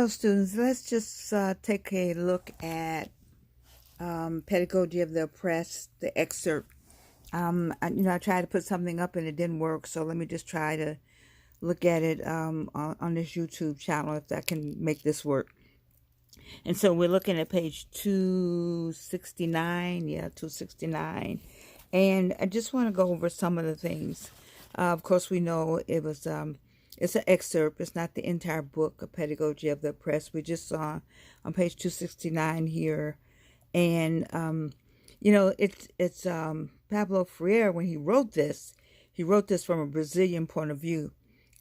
Hello, students. Let's just take a look at Pedagogy of the Oppressed, the excerpt. I tried to put something up and it didn't work, so let me just try to look at it on this YouTube channel if I can make this work. And so we're looking at page 269, 269. And I just want to go over some of the things. Of course, we know it's an excerpt. It's not the entire book of Pedagogy of the Oppressed. We just saw on page 269 here. And, it's Pablo Freire, when he wrote this from a Brazilian point of view.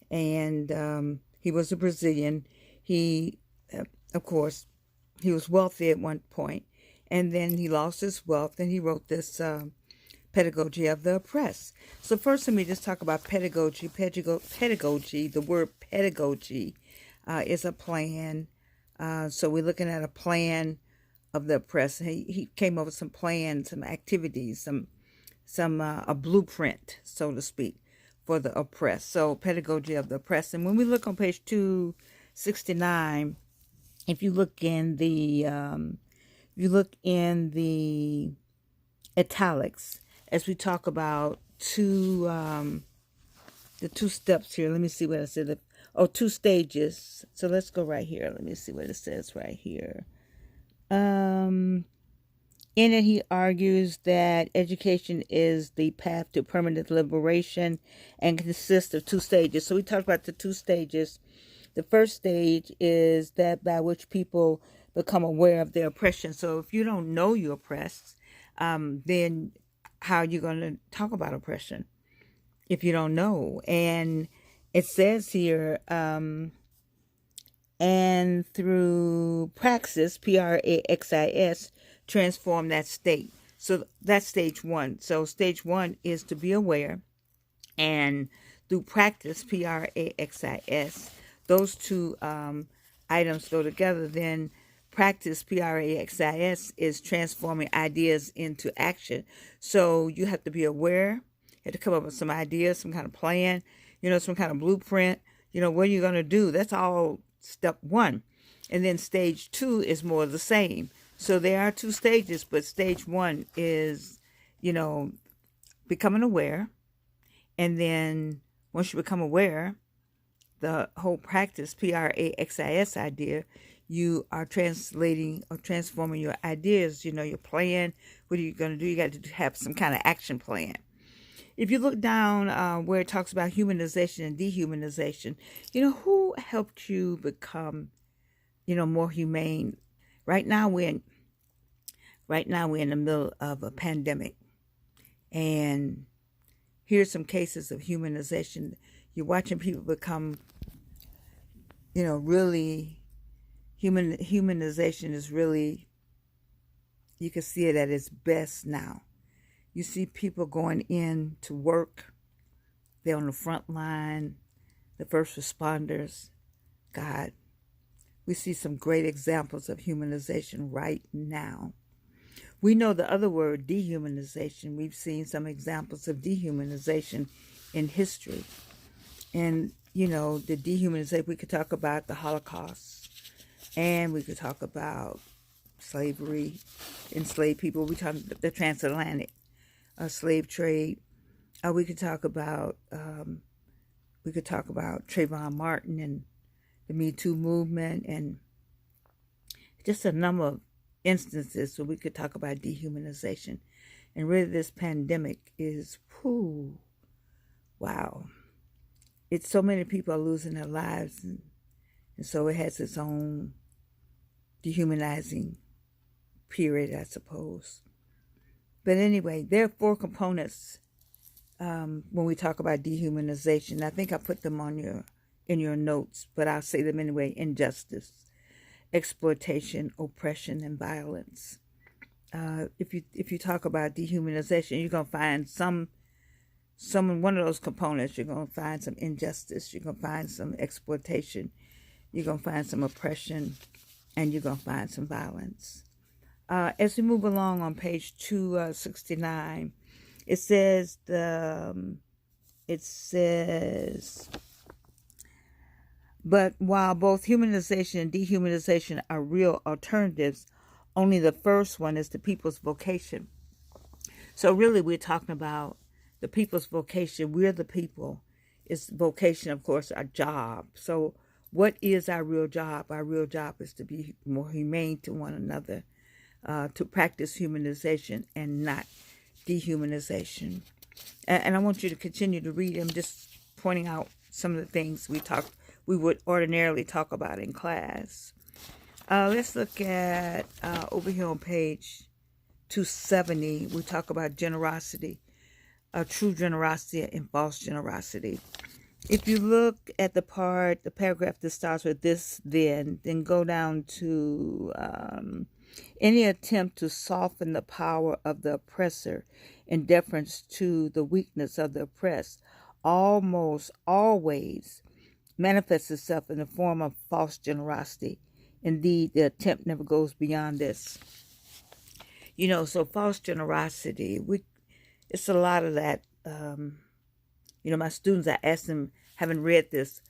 And he was a Brazilian. He, of course, he was wealthy at one point, and then he lost his wealth, and he wrote this Pedagogy of the Oppressed. So first, let me just talk about pedagogy. Pedagogy, the word pedagogy is a plan. So we're looking at a plan of the oppressed. He came up with some plans, some activities, a blueprint, so to speak, for the oppressed. So pedagogy of the oppressed. And when we look on page 269, if you look in the italics, as we talk about the two steps here. Let me see what I said. Two stages. So let's go right here. Let me see what it says right here. In it, he argues that education is the path to permanent liberation and consists of two stages. So we talked about the two stages. The first stage is that by which people become aware of their oppression. So if you don't know you're oppressed, then how are you going to talk about oppression if you don't know? And it says here, and through praxis, praxis, transform that state. So that's stage one. So stage one is to be aware, and through practice, praxis, those two items go together. Then practice, praxis, is transforming ideas into action. So you have to be aware. You have to come up with some ideas, some kind of plan, some kind of blueprint. What are you going to do? That's all step one. And then stage two is more of the same. So there are two stages, but stage one is, becoming aware. And then once you become aware, the whole practice, praxis idea, you are translating or transforming your ideas, your plan. What are you going to do? You got to have some kind of action plan. If you look down where it talks about humanization and dehumanization, who helped you become, more humane? Right now we're in the middle of a pandemic, and here's some cases of humanization. You're watching people become, really humanization is really, you can see it at its best now. You see people going in to work. They're on the front line, the first responders. God, we see some great examples of humanization right now. We know the other word, dehumanization. We've seen some examples of dehumanization in history. And, the dehumanization, we could talk about the Holocaust, and we could talk about slavery, enslaved people. We talk about the transatlantic slave trade. We could talk about Trayvon Martin and the Me Too movement, and just a number of instances. So we could talk about dehumanization. And really this pandemic is, wow. It's so many people are losing their lives, and so it has its own dehumanizing period, I suppose. But anyway, there are four components when we talk about dehumanization. I think I put them in your notes, but I'll say them anyway. Injustice, exploitation, oppression, and violence. If you talk about dehumanization, you're gonna find one of those components. You're gonna find some injustice. You're gonna find some exploitation. You're gonna find some oppression, and you're gonna find some violence. As we move along on page 269, it says But while both humanization and dehumanization are real alternatives, only the first one is the people's vocation. So really we're talking about the people's vocation. We're the people. It's vocation, of course, our job. So what is our real job? Our real job is to be more humane to one another, to practice humanization and not dehumanization. And I want you to continue to read. I'm just pointing out some of the things we would ordinarily talk about in class. Let's look at over here on page 270. We talk about generosity, true generosity and false generosity. If you look at the paragraph that starts with this, then go down to any attempt to soften the power of the oppressor in deference to the weakness of the oppressed almost always manifests itself in the form of false generosity. Indeed, the attempt never goes beyond this. So false generosity, it's a lot of that. My students, I asked them, having read this,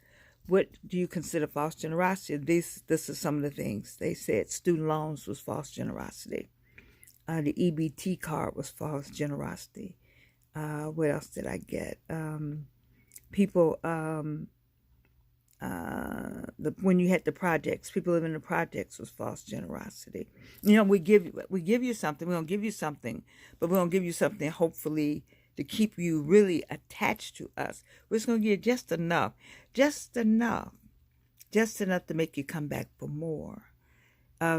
what do you consider false generosity? This is some of the things. They said student loans was false generosity. The EBT card was false generosity. What else did I get? People, when you had the projects, people living in the projects was false generosity. We give you something. We're gonna give you something, but we're gonna give you something hopefully to keep you really attached to us. We're just gonna give you just enough to make you come back for more.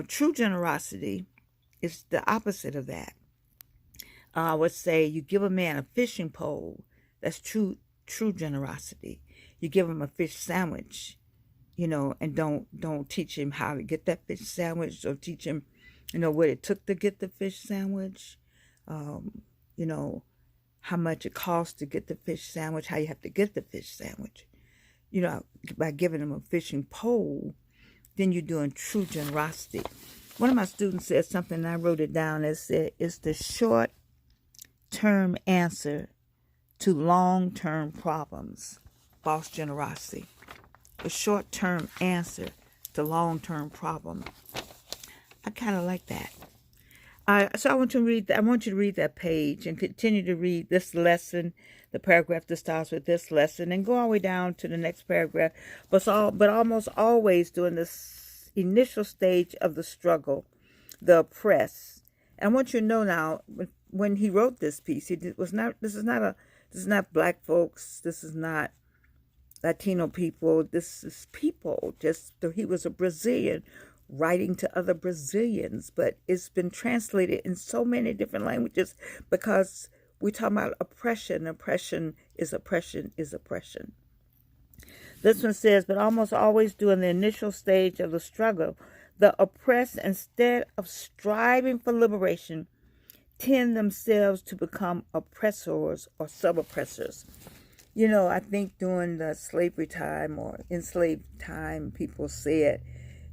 True generosity is the opposite of that. I would say you give a man a fishing pole. That's true generosity. You give him a fish sandwich, and don't teach him how to get that fish sandwich, or teach him, what it took to get the fish sandwich, how much it costs to get the fish sandwich, how you have to get the fish sandwich. By giving him a fishing pole, then you're doing true generosity. One of my students said something, and I wrote it down. It said, it's the short-term answer to long-term problems. False generosity. The short-term answer to long-term problem. I kind of like that. So I want you to read that page and continue to read this lesson, the paragraph that starts with this lesson, and go all the way down to the next paragraph. But almost always during this initial stage of the struggle, the oppressed. And I want you to know now, when he wrote this piece, this is not black folks. This is not Latino people. This is people. He was a Brazilian writing to other Brazilians, but it's been translated in so many different languages because we're talking about oppression. Oppression is oppression is oppression. This one says, but almost always during the initial stage of the struggle, the oppressed, instead of striving for liberation, tend themselves to become oppressors or sub-oppressors. I think during the slavery time or enslaved time, people said,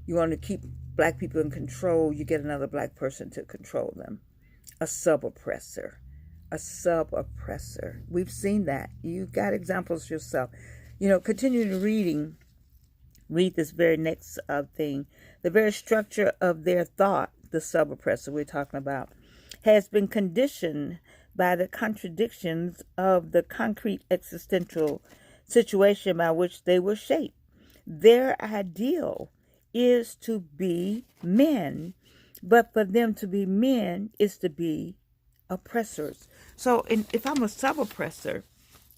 you want to keep black people in control, you get another black person to control them. A sub-oppressor. A sub-oppressor. We've seen that. You got examples yourself. Continue to read this very next thing. The very structure of their thought, the sub-oppressor we're talking about, has been conditioned by the contradictions of the concrete existential situation by which they were shaped. Their ideal is to be men, but for them to be men is to be oppressors. So if I'm a sub-oppressor,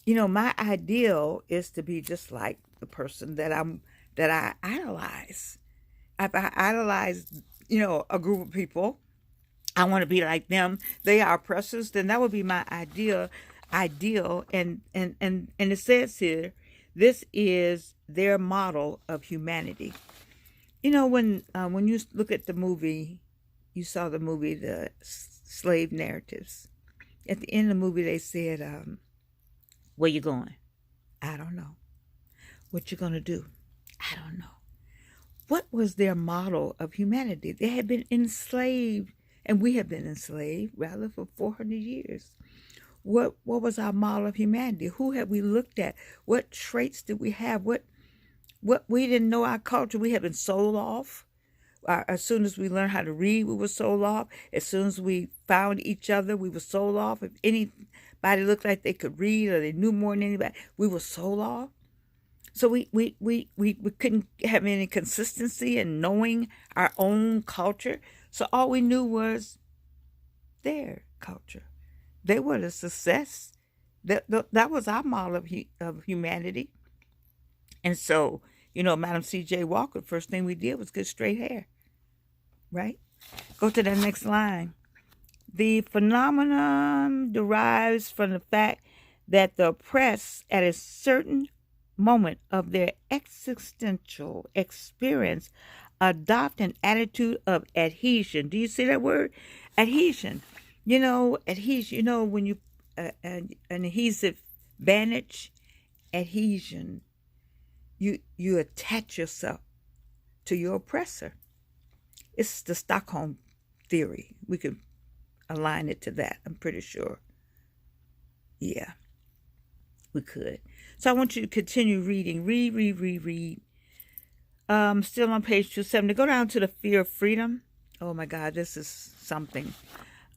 my ideal is to be just like the person that I idolize. If I idolize, a group of people, I want to be like them. They are oppressors. Then that would be my ideal. And it says here, this is their model of humanity. When you look at the movie, you saw the movie, the slave narratives. At the end of the movie, they said, where you going? I don't know. What you gonna do? I don't know. What was their model of humanity? They had been enslaved, and we have been enslaved, rather, for 400 years. What was our model of humanity? Who have we looked at? What traits did we have? What What we didn't know our culture, we had been sold off. As soon as we learned how to read, we were sold off. As soon as we found each other, we were sold off. If anybody looked like they could read or they knew more than anybody, we were sold off. So we couldn't have any consistency in knowing our own culture. So all we knew was their culture. They were the success. That was our model of humanity. And so, Madam C.J. Walker, first thing we did was get straight hair, right? Go to the next line. The phenomenon derives from the fact that the oppressed at a certain moment of their existential experience adopt an attitude of adhesion. Do you see that word? Adhesion. Adhesion, when you, an adhesive bandage, adhesion, you attach yourself to your oppressor. It's the Stockholm theory. We could align it to that, I'm pretty sure. Yeah, we could. So I want you to continue reading. Read. Still on page 270. Go down to the fear of freedom. Oh my God, this is something.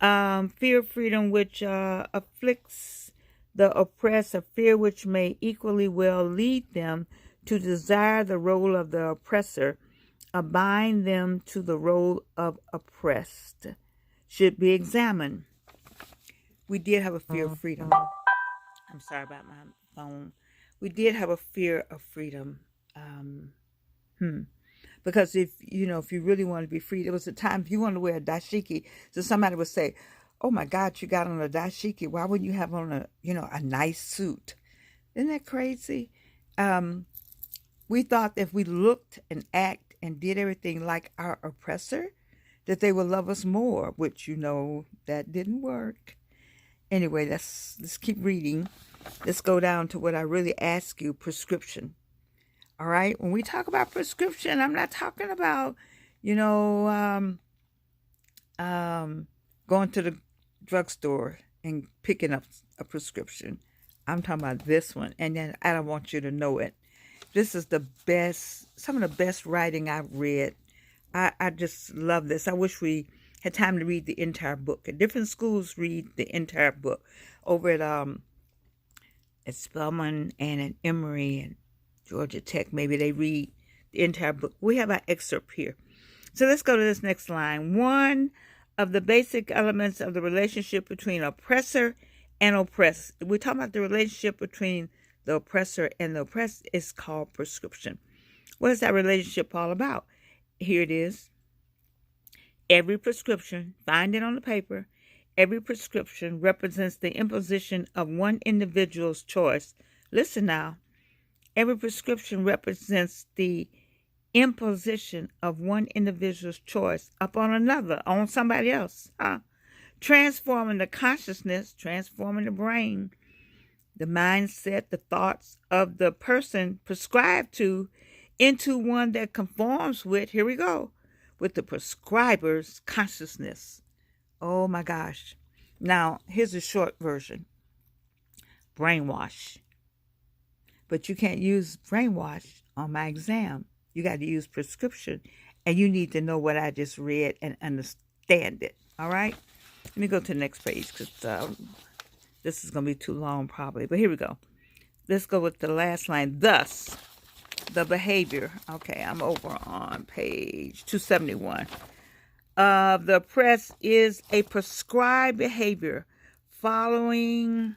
Fear of freedom, which afflicts the oppressed, a fear which may equally well lead them to desire the role of the oppressor, bind them to the role of oppressed, should be examined. We did have a fear of freedom. I'm sorry about my phone. We did have a fear of freedom. Because if you really want to be free, there was a time if you wanted to wear a dashiki, so somebody would say, "Oh my God, you got on a dashiki. Why wouldn't you have on a nice suit?" Isn't that crazy? We thought that if we looked and act and did everything like our oppressor, that they would love us more, which that didn't work. Anyway, let's keep reading. Let's go down to what I really ask you, prescription. All right? When we talk about prescription, I'm not talking about, going to the drugstore and picking up a prescription. I'm talking about this one, and then I don't want you to know it. This is some of the best writing I've read. I just love this. I wish we had time to read the entire book. At different schools, read the entire book. Over at Spelman and at Emory and Georgia Tech, maybe they read the entire book. We have our excerpt here. So let's go to this next line. One of the basic elements of the relationship between oppressor and oppressed. We're talking about the relationship between the oppressor and the oppressed is called prescription. What is that relationship all about? Here it is. Every prescription, find it on the paper, every prescription represents the imposition of one individual's choice. Listen now. Every prescription represents the imposition of one individual's choice upon another, on somebody else. Transforming the consciousness, transforming the brain, the mindset, the thoughts of the person prescribed to into one that conforms with, here we go, with the prescriber's consciousness. Oh my gosh. Now, here's a short version. Brainwash. But you can't use brainwash on my exam. You got to use prescription. And you need to know what I just read and understand it. All right? Let me go to the next page because this is going to be too long probably. But here we go. Let's go with the last line. Thus, the behavior. Okay, I'm over on page 271. The oppressed is a prescribed behavior following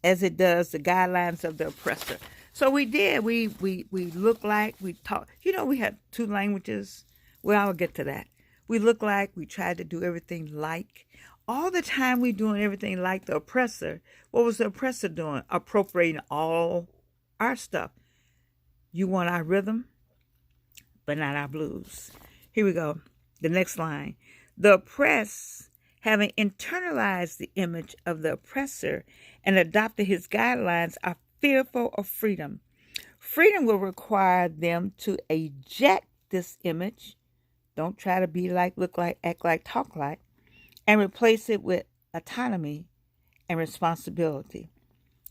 as it does the guidelines of the oppressor. So we did. We look like, we talk. We have two languages. Well, I'll get to that. We look like, we tried to do everything like. All the time we doing everything like the oppressor. What was the oppressor doing? Appropriating all our stuff. You want our rhythm, but not our blues. Here we go. The next line. The oppressed, having internalized the image of the oppressor and adopted his guidelines, are fearful of freedom. Freedom will require them to eject this image. Don't try to be like, look like, act like, talk like, and replace it with autonomy and responsibility.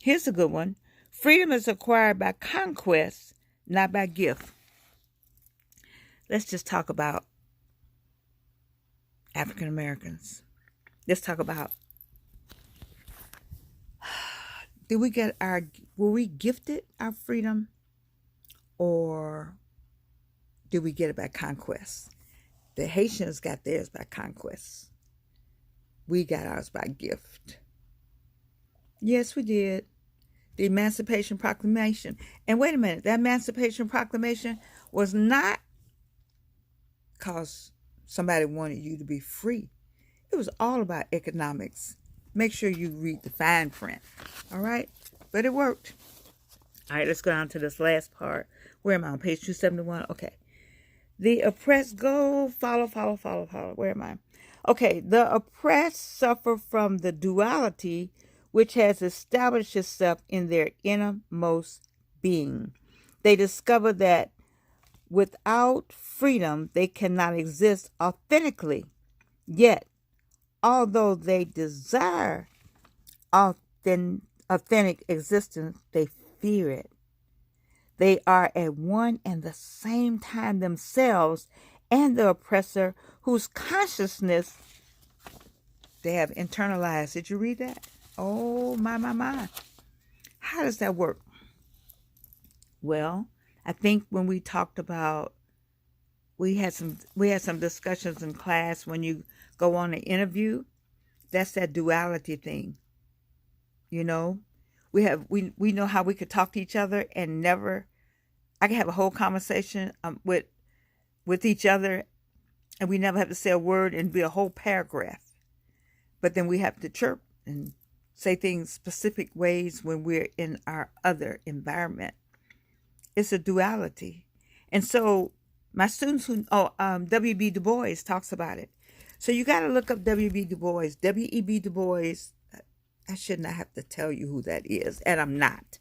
Here's a good one. Freedom is acquired by conquest, not by gift. Let's just talk about African Americans. Let's talk about, were we gifted our freedom, or did we get it by conquest? The Haitians got theirs by conquest. We got ours by gift. Yes, we did. The Emancipation Proclamation. And wait a minute, that Emancipation Proclamation was not because somebody wanted you to be free. It was all about economics. Make sure you read the fine print. All right? But it worked. All right, let's go down to this last part. Where am I? On page 271? Okay. The oppressed go, follow. Where am I? Okay, the oppressed suffer from the duality which has established itself in their innermost being. They discover that without freedom, they cannot exist authentically. Yet, although they desire authentic existence, they fear it. They are at one and the same time themselves and the oppressor, whose consciousness they have internalized. Did you read that? Oh, my. How does that work? Well, I think when we talked about, we had some discussions in class when you go on an interview. That's that duality thing. You know, we know how we could talk to each other and never. I can have a whole conversation with each other, and we never have to say a word and be a whole paragraph. But then we have to chirp and say things specific ways when we're in our other environment. It's a duality. And so my students W.B. Du Bois talks about it. So you got to look up W.B. Du Bois. W.E.B. Du Bois, I should not have to tell you who that is, and I'm not.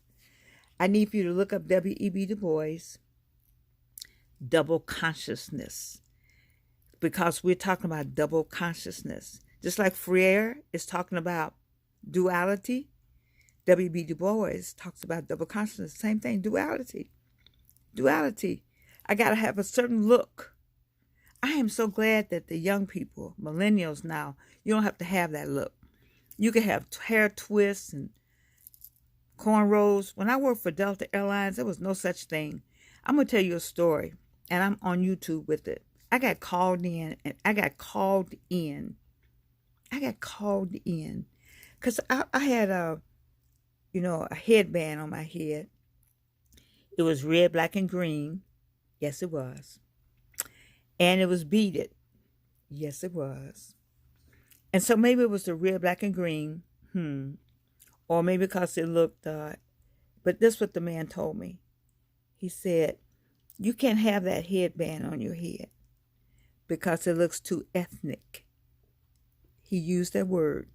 I need for you to look up W.E.B. Du Bois, double consciousness, because we're talking about double consciousness. Just like Freire is talking about duality, W.B. Du Bois talks about double consciousness. Same thing, duality. Duality. I got to have a certain look. I am so glad that the young people, millennials now, you don't have to have that look. You can have hair twists and cornrows. When I worked for Delta Airlines, there was no such thing. I'm going to tell you a story, and I'm on YouTube with it. I got called in because I had a headband on my head. It was red, black, and green. Yes, it was. And it was beaded. Yes, it was. And so maybe it was the red, black, and green. Or maybe because it looked, but this is what the man told me. He said, you can't have that headband on your head because it looks too ethnic. He used that word,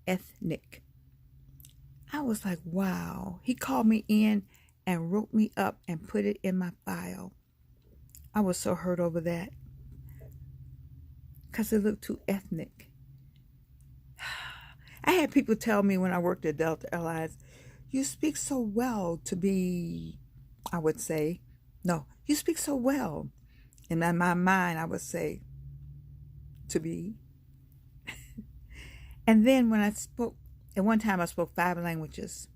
ethnic. I was like, wow. He called me in and wrote me up and put it in my file. I was so hurt over that because it looked too ethnic. I had people tell me when I worked at Delta Airlines, you speak so well to be, I would say, no, you speak so well. And in my mind, I would say, to be. And then when I spoke, at one time I spoke 5 languages.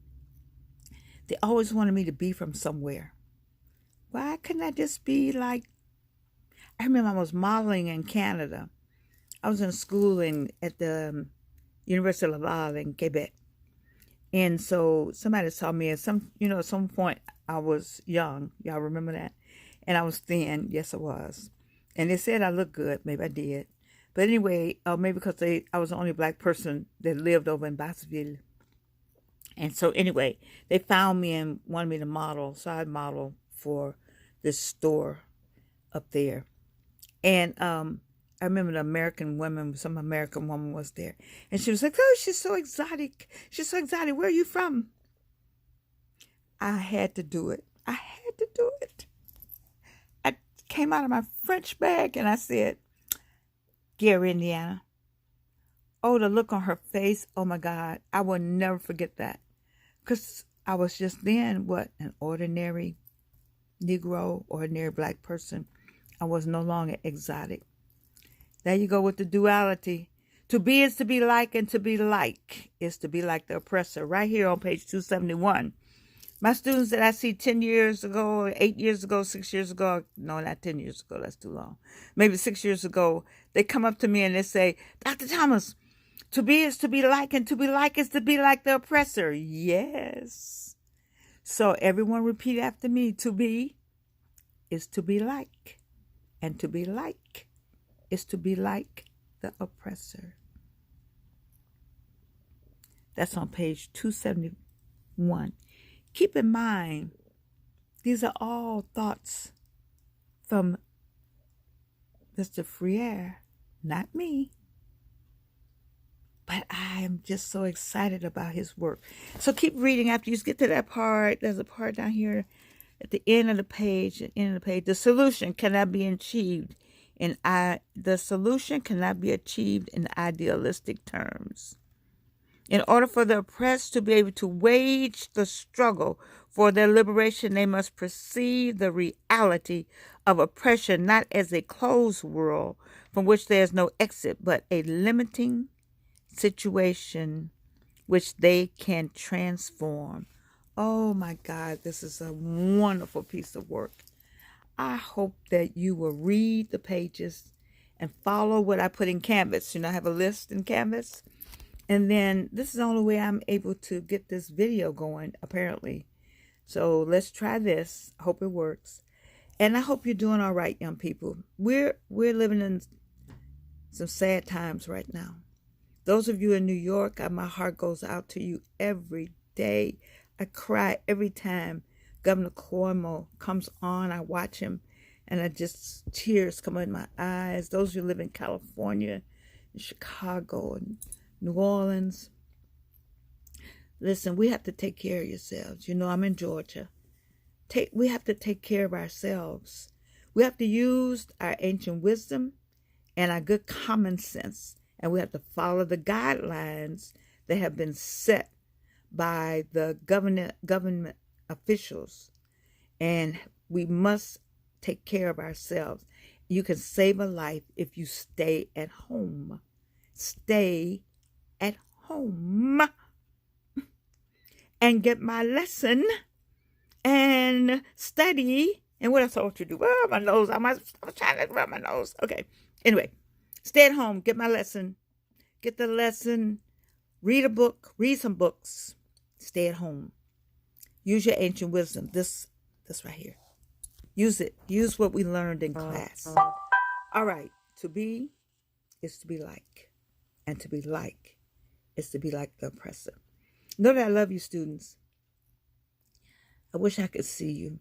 They always wanted me to be from somewhere. Why couldn't I just be like, I remember I was modeling in Canada. I was in school at the University of Laval in Quebec. And so somebody saw me at some point I was young. Y'all remember that? And I was thin. Yes, I was. And they said I looked good. Maybe I did. But anyway, maybe because I was the only black person that lived over in Basseville. And so anyway, they found me and wanted me to model. So I modeled for this store up there. And I remember some American woman was there. And she was like, oh, she's so exotic. She's so exotic. Where are you from? I had to do it. I came out of my French bag and I said, Gary, Indiana. Oh, the look on her face. Oh, my God. I will never forget that. Because I was just then what? An ordinary Negro, ordinary black person. I was no longer exotic. There you go with the duality. To be is to be like, and to be like is to be like the oppressor. Right here on page 271. My students that I see 10 years ago, 8 years ago, 6 years ago, no, not 10 years ago, that's too long. Maybe 6 years ago, they come up to me and they say, Dr. Thomas, to be is to be like, and to be like is to be like the oppressor. Yes. So everyone repeat after me. To be is to be like, and to be like is to be like the oppressor. That's on page 271. Keep in mind, these are all thoughts from Mr. Freire, not me. But I am just so excited about his work. So keep reading after you get to that part. There's a part down here at the end of the page. The solution cannot be achieved in idealistic terms. In order for the oppressed to be able to wage the struggle for their liberation, they must perceive the reality of oppression not as a closed world from which there is no exit, but a limiting situation which they can transform. Oh my God, this is a wonderful piece of work. I hope that you will read the pages and follow what I put in Canvas. I have a list in Canvas. And then this is the only way I'm able to get this video going, apparently. So let's try this. I hope it works. And I hope you're doing all right, young people. We're living in some sad times right now. Those of you in New York, my heart goes out to you every day. I cry every time Governor Cuomo comes on. I watch him, and tears come in my eyes. Those of you who live in California, in Chicago, and New Orleans, listen, we have to take care of yourselves. I'm in Georgia. We have to take care of ourselves. We have to use our ancient wisdom and our good common sense, and we have to follow the guidelines that have been set by the government officials, and we must take care of ourselves. You can save a life if you stay at home. Stay at home and get my lesson and study. And what else I want you to do? Well, my nose. I'm trying to rub my nose. Okay. Anyway, stay at home. Get my lesson. Get the lesson. Read a book. Read some books. Stay at home. Use your ancient wisdom. This right here. Use it. Use what we learned in class. All right. To be is to be like. And to be like is to be like the oppressor. Know that I love you, students. I wish I could see you.